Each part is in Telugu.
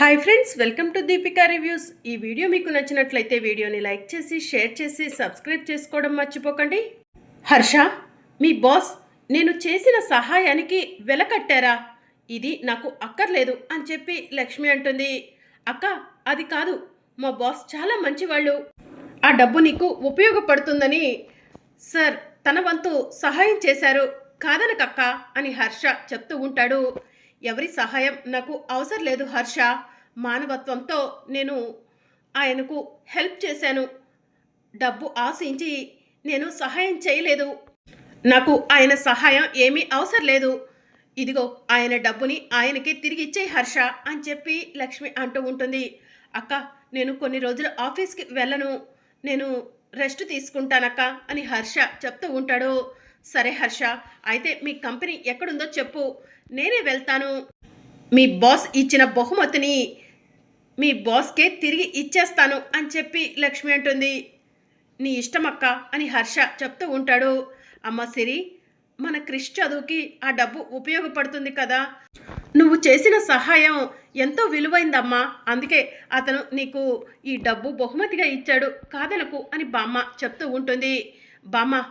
Hi friends, welcome to Deepika reviews. ఈ వీడియో మీకు నచ్చినట్లయితే వీడియోని లైక్ చేసి షేర్ చేసి సబ్స్క్రైబ్ చేసుకోవడం మర్చిపోకండి. హర్ష, మీ బాస్ నేను చేసిన సహాయానికి వెలకట్టారా? ఇది నాకు అక్కర్లేదు అని చెప్పి లక్ష్మి అంటుంది. అక్క, అది కాదు, మా బాస్ చాలా మంచివాళ్ళు. ఆ డబ్బు నీకు ఉపయోగపడుతుందని సార్ తన వంతు సహాయం చేశారు, కాదనకక్క అని హర్ష చెప్తూ ఉంటాడు. ఎవరి సహాయం నాకు అవసరం లేదు హర్ష. మానవత్వంతో నేను ఆయనకు హెల్ప్ చేశాను. డబ్బు ఆశించి నేను సహాయం చేయలేదు. నాకు ఆయన సహాయం ఏమీ అవసరం లేదు. ఇదిగో ఆయన డబ్బుని ఆయనకి తిరిగి ఇచ్చేయి హర్ష అని చెప్పి లక్ష్మి అంటూ ఉంటుంది. అక్క, నేను కొన్ని రోజులు ఆఫీస్కి వెళ్ళను, నేను రెస్ట్ తీసుకుంటానక్క అని హర్ష చెప్తూ ఉంటాడు. సరే హర్ష, అయితే మీ కంపెనీ ఎక్కడుందో చెప్పు, నేనే వెళ్తాను. మీ బాస్ ఇచ్చిన బహుమతిని మీ బాస్కే తిరిగి ఇచ్చేస్తాను అని చెప్పి లక్ష్మి అంటుంది. నీ ఇష్టమక్క అని హర్ష చెప్తూ ఉంటాడు. అమ్మ సిరి, మన క్రిష్ చదువుకి ఆ డబ్బు ఉపయోగపడుతుంది కదా. నువ్వు చేసిన సహాయం ఎంతో విలువైందమ్మా, అందుకే అతను నీకు ఈ డబ్బు బహుమతిగా ఇచ్చాడు, కాదనకు అని బామ్మ చెప్తూ ఉంటుంది. బామ్మ,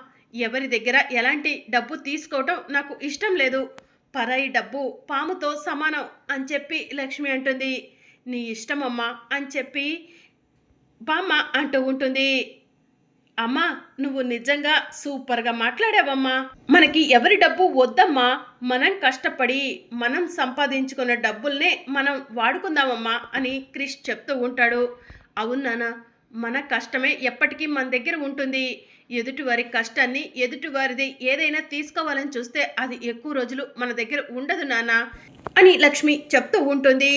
ఎవరి దగ్గర ఎలాంటి డబ్బు తీసుకోవటం నాకు ఇష్టం లేదు. పరాయి డబ్బు పాముతో సమానం అని చెప్పి లక్ష్మి అంటుంది. నీ ఇష్టమమ్మా అని చెప్పి బామ్మ అంటూ ఉంటుంది. అమ్మా, నువ్వు నిజంగా సూపర్గా మాట్లాడావమ్మా. మనకి ఎవరి డబ్బు వద్దమ్మా, మనం కష్టపడి మనం సంపాదించుకున్న డబ్బుల్నే మనం వాడుకుందామమ్మా అని క్రిష్ చెప్తూ ఉంటాడు. అవును నాన్న, మన కష్టమే ఎప్పటికీ మన దగ్గర ఉంటుంది. ఎదుటివారి కష్టాన్ని, ఎదుటివారిది ఏదైనా తీసుకోవాలని చూస్తే అది ఎక్కువ రోజులు మన దగ్గర ఉండదు నాన్న అని లక్ష్మి చెప్తూ ఉంటుంది.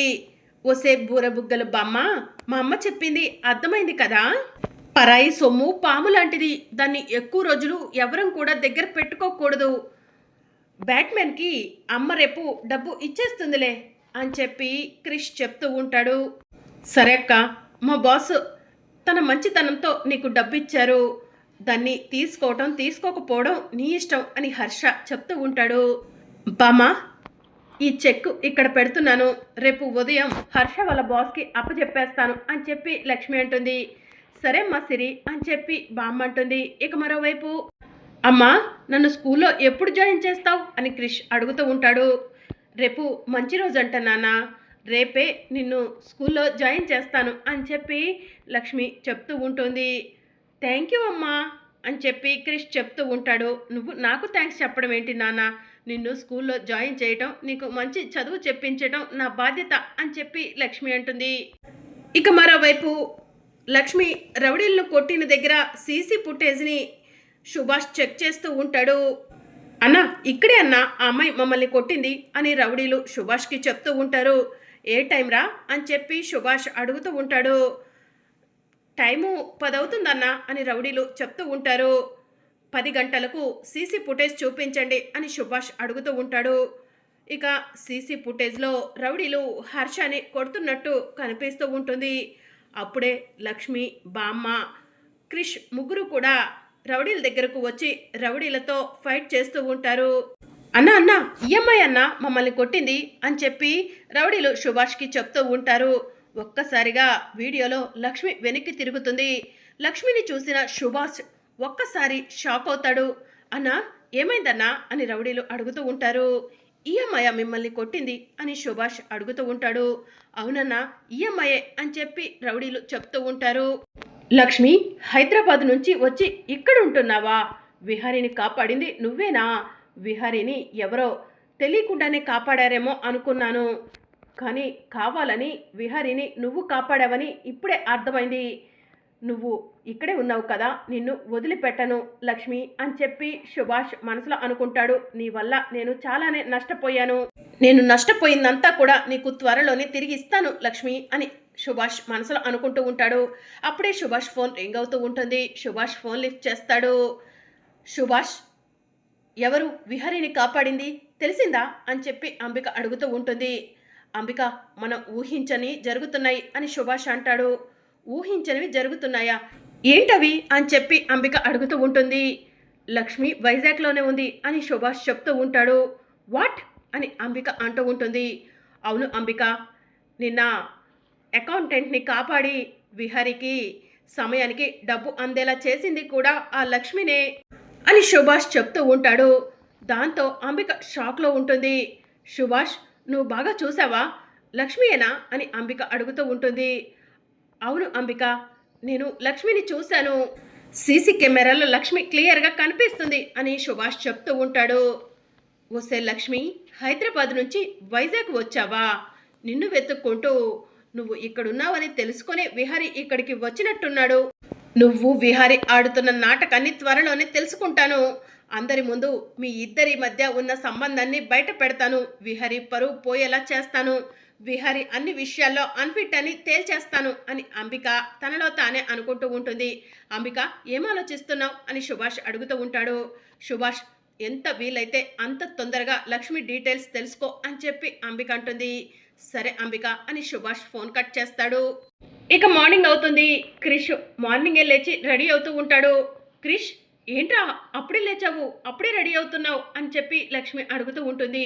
ఓసే బూరబుగ్గలు బామ్మ, మా అమ్మ చెప్పింది అర్థమైంది కదా. పరాయి సొమ్ము పాము లాంటిది, దాన్ని ఎక్కువ రోజులు ఎవరం కూడా దగ్గర పెట్టుకోకూడదు. బ్యాట్మెన్కి అమ్మ రేపు డబ్బు ఇచ్చేస్తుందిలే అని చెప్పి క్రిష్ చెప్తూ ఉంటాడు. సరే అక్క, మా బాస్ తన మంచితనంతో నీకు డబ్బు ఇచ్చారు, దాన్ని తీసుకోవటం తీసుకోకపోవడం నీ ఇష్టం అని హర్ష చెప్తూ ఉంటాడు. బామ్మ, ఈ చెక్ ఇక్కడ పెడుతున్నాను, రేపు ఉదయం హర్ష వాళ్ళ బాస్కి అప్పచెప్పేస్తాను అని చెప్పి లక్ష్మి అంటుంది. సరే అమ్మా సిరి అని చెప్పి బామ్మ అంటుంది. ఇక మరోవైపు, అమ్మా నన్ను స్కూల్లో ఎప్పుడు జాయిన్ చేస్తావు అని క్రిష్ అడుగుతూ ఉంటాడు. రేపు మంచి రోజు అంట నాన్న, రేపే నిన్ను స్కూల్లో జాయిన్ చేస్తాను అని చెప్పి లక్ష్మి చెప్తూ ఉంటుంది. థ్యాంక్ యూ అమ్మా అని చెప్పి క్రిష్ చెప్తూ ఉంటాడు. నువ్వు నాకు థ్యాంక్స్ చెప్పడం ఏంటి నాన్న, నిన్ను స్కూల్లో జాయిన్ చేయటం, నీకు మంచి చదువు చెప్పించడం నా బాధ్యత అని చెప్పి లక్ష్మి అంటుంది. ఇక మరోవైపు లక్ష్మి రౌడీలను కొట్టిన దగ్గర సీసీ ఫుటేజ్ని సుభాష్ చెక్ చేస్తూ ఉంటాడు. అన్నా, ఇక్కడే అన్నా ఆ అమ్మాయి మమ్మల్ని కొట్టింది అని రౌడీలు సుభాష్కి చెప్తూ ఉంటారు. ఏ టైం రా అని చెప్పి సుభాష్ అడుగుతూ ఉంటాడు. టైము 10 అవుతుందన్నా అని రౌడీలు చెప్తూ ఉంటారు. 10 గంటలకు సీసీ ఫుటేజ్ చూపించండి అని సుభాష్ అడుగుతూ ఉంటాడు. ఇక సీసీ ఫుటేజ్లో రౌడీలు హర్షని కొడుతున్నట్టు కనిపిస్తూ ఉంటుంది. అప్పుడే లక్ష్మి, బామ్మ, క్రిష్ ముగ్గురు కూడా రౌడీల దగ్గరకు వచ్చి రౌడీలతో ఫైట్ చేస్తూ ఉంటారు. అన్నా అన్నా, ఈఎంఐ అన్న మమ్మల్ని కొట్టింది అని చెప్పి రౌడీలు సుభాష్కి చెప్తూ ఉంటారు. ఒక్కసారిగా వీడియోలో లక్ష్మి వెనక్కి తిరుగుతుంది. లక్ష్మిని చూసిన సుభాష్ ఒక్కసారి షాక్ అవుతాడు. అన్నా, ఏమైందన్నా అని రౌడీలు అడుగుతూ ఉంటారు. ఈఎంఐ మిమ్మల్ని కొట్టింది అని సుభాష్ అడుగుతూ ఉంటాడు. అవునన్నా, ఈఎంఐ అని చెప్పి రౌడీలు చెప్తూ ఉంటారు. లక్ష్మి, హైదరాబాద్ నుంచి వచ్చి ఇక్కడ ఉంటున్నావా? విహారిని కాపాడింది నువ్వేనా? విహారిని ఎవరో తెలియకుండానే కాపాడారేమో అనుకున్నాను, కానీ కావాలని విహారిని నువ్వు కాపాడావని ఇప్పుడే అర్థమైంది. నువ్వు ఇక్కడే ఉన్నావు కదా, నిన్ను వదిలిపెట్టను లక్ష్మి అని చెప్పి సుభాష్ మనసులో అనుకుంటాడు. నీ వల్ల నేను చాలానే నష్టపోయాను, నేను నష్టపోయిందంతా కూడా నీకు త్వరలోనే తిరిగి ఇస్తాను లక్ష్మి అని సుభాష్ మనసులో అనుకుంటూ ఉంటాడు. అప్పుడే సుభాష్ ఫోన్ రింగ్ అవుతూ ఉంటుంది. సుభాష్ ఫోన్ లిఫ్ట్ చేస్తాడు. సుభాష్, ఎవరు విహారిని కాపాడింది తెలిసిందా అని చెప్పి అంబిక అడుగుతూ ఉంటుంది. అంబిక, మనం ఊహించని జరుగుతున్నాయి అని సుభాష్ అంటాడు. ఊహించనివి జరుగుతున్నాయా? ఏంటవి అని చెప్పి అంబిక అడుగుతూ ఉంటుంది. లక్ష్మి వైజాగ్లోనే ఉంది అని సుభాష్ చెప్తూ ఉంటాడు. వాట్ అని అంబిక అంటూ ఉంటుంది. అవును అంబిక, నిన్న అకౌంటెంట్ని కాపాడి విహారికి సమయానికి డబ్బు అందేలా చేసింది కూడా ఆ లక్ష్మినే అని సుభాష్ చెప్తూ ఉంటాడు. దాంతో అంబిక షాక్లో ఉంటుంది. సుభాష్, నువ్వు బాగా చూసావా, లక్ష్మియేనా అని అంబిక అడుగుతూ ఉంటుంది. అవును అంబిక, నేను లక్ష్మిని చూశాను, సీసీ కెమెరాలో లక్ష్మి క్లియర్గా కనిపిస్తుంది అని సుభాష్ చెప్తూ ఉంటాడు. ఓసే లక్ష్మి, హైదరాబాద్ నుంచి వైజాగ్ వచ్చావా? నిన్ను వెతుక్కుంటూ నువ్వు ఇక్కడున్నావని తెలుసుకునే విహారీ ఇక్కడికి వచ్చినట్టున్నాడు. నువ్వు విహారీ ఆడుతున్న నాటకాన్ని త్వరలోనే తెలుసుకుంటాను. అందరి ముందు మీ ఇద్దరి మధ్య ఉన్న సంబంధాన్ని బయట పెడతాను. విహారీ పరువు పోయేలా చేస్తాను. విహారీ అన్ని విషయాల్లో అన్ఫిట్ అని తేల్చేస్తాను అని అంబిక తనలో తానే అనుకుంటూ ఉంటుంది. అంబిక, ఏం ఆలోచిస్తున్నావు అని సుభాష్ అడుగుతూ ఉంటాడు. సుభాష్, ఎంత వీలైతే అంత తొందరగా లక్ష్మి డీటెయిల్స్ తెలుసుకో అని చెప్పి అంబిక అంటుంది. సరే అంబిక అని సుభాష్ ఫోన్ కట్ చేస్తాడు. ఇక మార్నింగ్ అవుతుంది. క్రిష్ మార్నింగే లేచి రెడీ అవుతూ ఉంటాడు. క్రిష్, ఏంట్రా అప్పుడే లేచావు, అప్పుడే రెడీ అవుతున్నావు అని చెప్పి లక్ష్మి అడుగుతూ ఉంటుంది.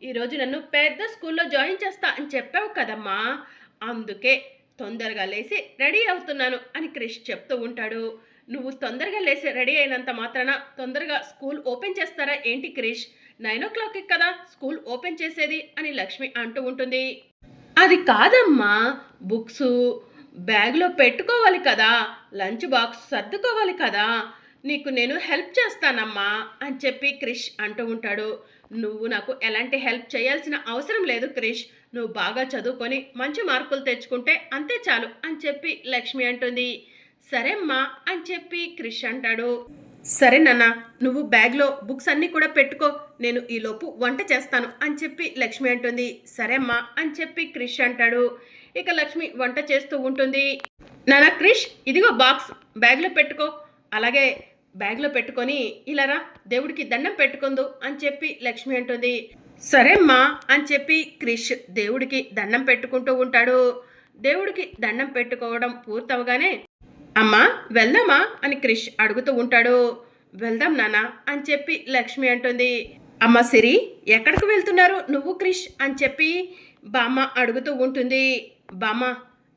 ఈరోజు నన్ను పెద్ద స్కూల్లో జాయిన్ చేస్తా అని చెప్పావు కదమ్మా, అందుకే తొందరగా లేచి రెడీ అవుతున్నాను అని క్రిష్ చెప్తూ ఉంటాడు. నువ్వు తొందరగా లేచి రెడీ అయినంత మాత్రాన తొందరగా స్కూల్ ఓపెన్ చేస్తారా ఏంటి క్రిష్? 9 o'clockకి కదా స్కూల్ ఓపెన్ చేసేది అని లక్ష్మి అంటూ ఉంటుంది. అది కాదమ్మా, బుక్స్ బ్యాగ్లో పెట్టుకోవాలి కదా, లంచ్ బాక్స్ సర్దుకోవాలి కదా, నీకు నేను హెల్ప్ చేస్తానమ్మా అని చెప్పి క్రిష్ అంటూ ఉంటాడు. నువ్వు నాకు ఎలాంటి హెల్ప్ చేయాల్సిన అవసరం లేదు క్రిష్, నువ్వు బాగా చదువుకొని మంచి మార్కులు తెచ్చుకుంటే అంతే చాలు అని చెప్పి లక్ష్మి అంటుంది. సరే అమ్మా అని చెప్పి క్రిష్ అంటాడు. సరే నాన్న, నువ్వు బ్యాగ్లో బుక్స్ అన్నీ కూడా పెట్టుకో, నేను ఈలోపు వంట చేస్తాను అని చెప్పి లక్ష్మి అంటుంది. సరే అమ్మా అని చెప్పి క్రిష్ అంటాడు. ఇక లక్ష్మి వంట చేస్తూ ఉంటుంది. నాన్న క్రిష్, ఇదిగో బాక్స్ బ్యాగ్లో పెట్టుకో, అలాగే బ్యాగ్లో పెట్టుకొని ఇలా రా, దేవుడికి దండం పెట్టుకుందు అని చెప్పి లక్ష్మి అంటుంది. సరే అమ్మా అని చెప్పి క్రిష్ దేవుడికి దండం పెట్టుకుంటూ ఉంటాడు. దేవుడికి దండం పెట్టుకోవడం పూర్తవగానే అమ్మా వెళ్దామా అని క్రిష్ అడుగుతూ ఉంటాడు. వెళ్దాం నాన్న అని చెప్పి లక్ష్మి అంటుంది. అమ్మ సిరి, ఎక్కడికి వెళ్తున్నారు నువ్వు క్రిష్ అని చెప్పి బామ్మ అడుగుతూ ఉంటుంది. బామ్మ,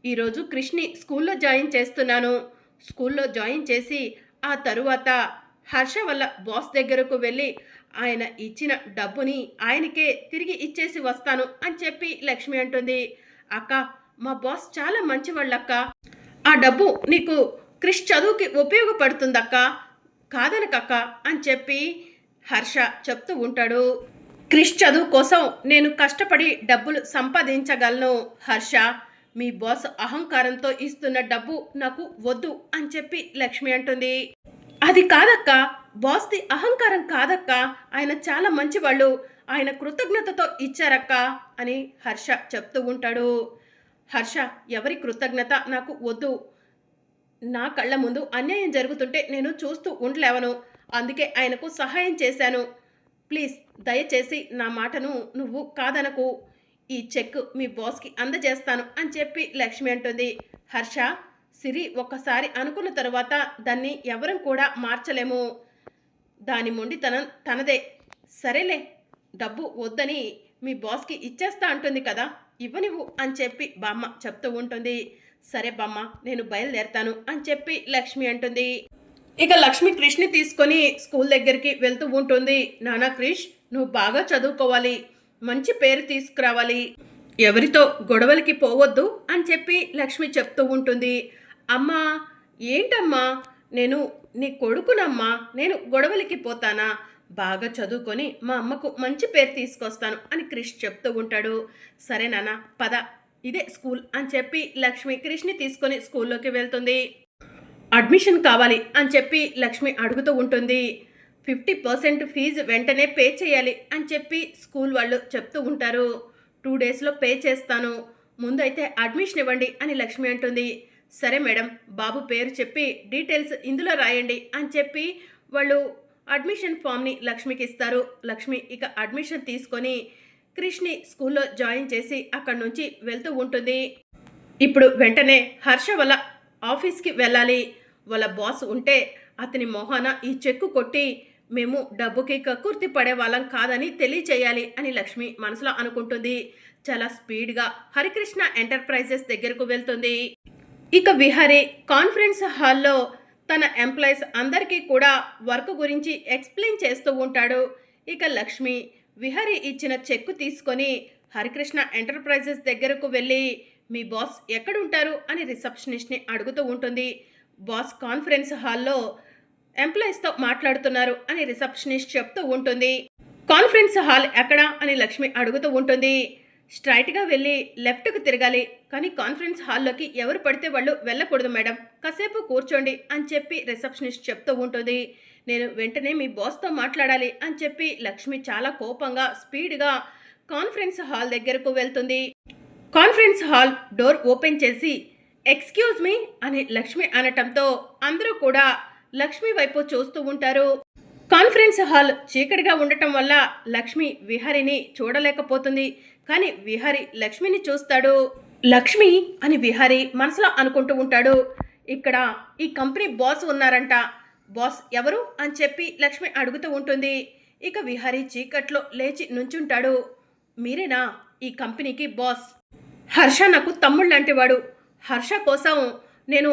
ఈరోజు క్రిష్ని స్కూల్లో జాయిన్ చేస్తున్నాను. స్కూల్లో జాయిన్ చేసి ఆ తరువాత హర్ష వల్ల బాస్ దగ్గరకు వెళ్ళి ఆయన ఇచ్చిన డబ్బుని ఆయనకే తిరిగి ఇచ్చేసి వస్తాను అని చెప్పి లక్ష్మి అంటుంది. అక్క, మా బాస్ చాలా మంచివాళ్ళక్క, ఆ డబ్బు నీకు క్రిష్ చదువుకి ఉపయోగపడుతుందక్క, కాదనకక్క అని చెప్పి హర్ష చెప్తూ ఉంటాడు. క్రిష్ చదువు కోసం నేను కష్టపడి డబ్బులు సంపాదించగలను హర్ష, మీ బాస్ అహంకారంతో ఇస్తున్న డబ్బు నాకు వద్దు అని చెప్పి లక్ష్మి అంటుంది. అది కాదక్క, బాస్ది అహంకారం కాదక్క, ఆయన చాలా మంచివాళ్ళు, ఆయన కృతజ్ఞతతో ఇచ్చారక్క అని హర్ష చెప్తూ ఉంటాడు. హర్ష, ఎవరి కృతజ్ఞత నాకు వద్దు, నా కళ్ళ ముందు అన్యాయం జరుగుతుంటే నేను చూస్తూ ఉండలేవను, అందుకే ఆయనకు సహాయం చేశాను. ప్లీజ్ దయచేసి నా మాటను నువ్వు కాదనకు, ఈ చెక్ మీ బాస్కి అందజేస్తాను అని చెప్పి లక్ష్మి అంటుంది. హర్ష, సిరి ఒక్కసారి అనుకున్న తరువాత దాన్ని ఎవరం కూడా మార్చలేము, దాని మొండితనం తనదే. సరేలే, డబ్బు వద్దని మీ బాస్కి ఇచ్చేస్తా అంటుంది కదా, ఇవ్వనివ్వు అని చెప్పి బామ్మ చెప్తూ ఉంటుంది. సరే బామ్మ, నేను బయలుదేరతాను అని చెప్పి లక్ష్మి అంటుంది. ఇక లక్ష్మి క్రిష్ని తీసుకొని స్కూల్ దగ్గరికి వెళ్తూ ఉంటుంది. నానా క్రిష్, నువ్వు బాగా చదువుకోవాలి, మంచి పేరు తీసుకురావాలి, ఎవరితో గొడవలకి పోవద్దు అని చెప్పి లక్ష్మి చెప్తూ ఉంటుంది. అమ్మా, ఏంటమ్మా, నేను నీ కొడుకునమ్మా, నేను గొడవలకి పోతానా, బాగా చదువుకొని మా అమ్మకు మంచి పేరు తీసుకొస్తాను అని క్రిష్ చెప్తూ ఉంటాడు. సరే నాన్న పద, ఇదే స్కూల్ అని చెప్పి లక్ష్మి క్రిష్ని తీసుకొని స్కూల్లోకి వెళ్తుంది. అడ్మిషన్ కావాలి అని చెప్పి లక్ష్మి అడుగుతూ ఉంటుంది. 50% ఫీజు వెంటనే పే చేయాలి అని చెప్పి స్కూల్ వాళ్ళు చెప్తూ ఉంటారు. 2 daysలో పే చేస్తాను, ముందైతే అడ్మిషన్ ఇవ్వండి అని లక్ష్మి అంటుంది. సరే మేడం, బాబు పేరు చెప్పి డీటెయిల్స్ ఇందులో రాయండి అని చెప్పి వాళ్ళు అడ్మిషన్ ఫామ్ని లక్ష్మికి ఇస్తారు. లక్ష్మి ఇక అడ్మిషన్ తీసుకొని క్రిష్ని స్కూల్లో జాయిన్ చేసి అక్కడి నుంచి వెళ్తూ ఉంటుంది. ఇప్పుడు వెంటనే హర్ష వాళ్ళ ఆఫీస్కి వెళ్ళాలి, వాళ్ళ బాస్ ఉంటే అతని మొహాన ఈ చెక్కు కొట్టి మేము డబ్బుకి కక్కుర్తి పడే వాళ్ళం కాదని తెలియచేయాలి అని లక్ష్మి మనసులో అనుకుంటుంది. చాలా స్పీడ్గా హరికృష్ణ ఎంటర్ప్రైజెస్ దగ్గరకు వెళ్తుంది. ఇక విహారీ కాన్ఫరెన్స్ హాల్లో తన ఎంప్లాయీస్ అందరికీ కూడా వర్క్ గురించి ఎక్స్ప్లెయిన్ చేస్తూ ఉంటాడు. ఇక లక్ష్మి విహారీ ఇచ్చిన చెక్కు తీసుకొని హరికృష్ణ ఎంటర్ప్రైజెస్ దగ్గరకు వెళ్ళి మీ బాస్ ఎక్కడుంటారు అని రిసెప్షనిస్ట్ని అడుగుతూ ఉంటుంది. బాస్ కాన్ఫరెన్స్ హాల్లో ఎంప్లాయీస్తో మాట్లాడుతున్నారు అని రిసెప్షనిస్ట్ చెప్తూ ఉంటుంది. కాన్ఫరెన్స్ హాల్ ఎక్కడా అని లక్ష్మి అడుగుతూ ఉంటుంది. స్ట్రైట్గా వెళ్ళి లెఫ్ట్కి తిరగాలి, కానీ కాన్ఫరెన్స్ హాల్లోకి ఎవరు పడితే వాళ్ళు వెళ్ళకూడదు మేడం, కాసేపు కూర్చోండి అని చెప్పి రిసెప్షనిస్ట్ చెప్తూ ఉంటుంది. నేను వెంటనే మీ బాస్తో మాట్లాడాలి అని చెప్పి లక్ష్మి చాలా కోపంగా స్పీడ్గా కాన్ఫరెన్స్ హాల్ దగ్గరకు వెళ్తుంది. కాన్ఫరెన్స్ హాల్ డోర్ ఓపెన్ చేసి ఎక్స్క్యూజ్ మీ అని లక్ష్మి అనటంతో అందరూ కూడా లక్ష్మి వైపు చూస్తూ ఉంటారు. కాన్ఫరెన్స్ హాల్ చీకటిగా ఉండటం వల్ల లక్ష్మి విహారిని చూడలేకపోతుంది. కానీ విహారి లక్ష్మిని చూస్తాడు. లక్ష్మి అని విహారి మనసులో అనుకుంటూ ఉంటాడు. ఇక్కడ ఈ కంపెనీ బాస్ ఉన్నారంట, బాస్ ఎవరు అని చెప్పి లక్ష్మి అడుగుతూ ఉంటుంది. ఇక విహారి చీకట్లో లేచి నుంచుంటాడు. మీరేనా ఈ కంపెనీకి బాస్? హర్ష నాకు తమ్ముళ్ళు లాంటివాడు. హర్ష కోసం నేను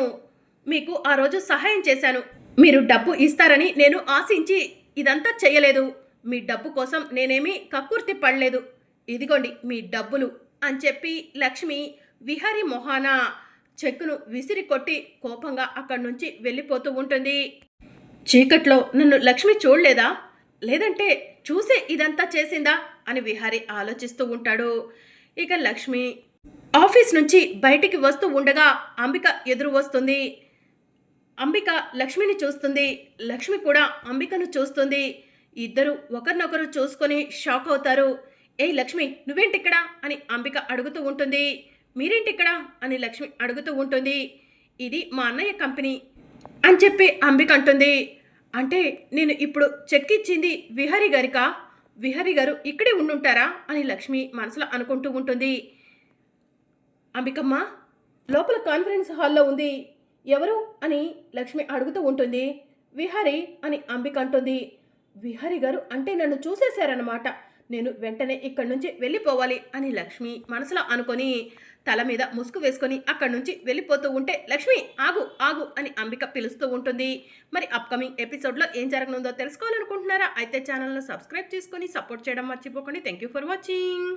మీకు ఆ రోజు సహాయం చేశాను. మీరు డబ్బు ఇస్తారని నేను ఆశించి ఇదంతా చేయలేదు. మీ డబ్బు కోసం నేనేమీ కక్కుర్తి పడలేదు. ఇదిగోండి మీ డబ్బులు అని చెప్పి లక్ష్మి విహారీ మొహాన చెక్కును విసిరి కొట్టి కోపంగా అక్కడి నుంచి వెళ్ళిపోతూ ఉంటుంది. చీకట్లో నన్ను లక్ష్మి చూడలేదా, లేదంటే చూసే ఇదంతా చేసిందా అని విహారీ ఆలోచిస్తూ ఉంటాడు. ఇక లక్ష్మి ఆఫీస్ నుంచి బయటికి వస్తూ ఉండగా అంబిక ఎదురు వస్తుంది. అంబిక లక్ష్మిని చూస్తుంది, లక్ష్మి కూడా అంబికను చూస్తుంది. ఇద్దరు ఒకరినొకరు చూసుకొని షాక్ అవుతారు. ఏ లక్ష్మి నువ్వేంటిక్కడ అని అంబిక అడుగుతూ ఉంటుంది. మీరేంటిక్కడ అని లక్ష్మి అడుగుతూ ఉంటుంది. ఇది మా అన్నయ్య కంపెనీ అని చెప్పి అంబిక అంటుంది. అంటే నేను ఇప్పుడు చెక్ ఇచ్చింది విహారీ గారికా? విహారీ గారు ఇక్కడే ఉండుంటారా అని లక్ష్మి మనసులో అనుకుంటూ ఉంటుంది. అంబికమ్మ లోపల కాన్ఫరెన్స్ హాల్లో ఉంది, ఎవరు అని లక్ష్మి అడుగుతూ ఉంటుంది. విహారీ అని అంబిక అంటుంది. విహారీ గారు అంటే నన్ను చూసేశారన్నమాట, నేను వెంటనే ఇక్కడి నుంచి వెళ్ళిపోవాలి అని లక్ష్మి మనసులో అనుకొని తల మీద ముసుగు వేసుకొని అక్కడి నుంచి వెళ్ళిపోతూ ఉంటే లక్ష్మి ఆగు ఆగు అని అంబిక పిలుస్తూ ఉంటుంది. మరి అప్కమింగ్ ఎపిసోడ్లో ఏం జరగనుందో తెలుసుకోవాలనుకుంటున్నారా? అయితే ఛానల్ను సబ్స్క్రైబ్ చేసుకొని సపోర్ట్ చేయడం మర్చిపోకండి. Thank you for watching.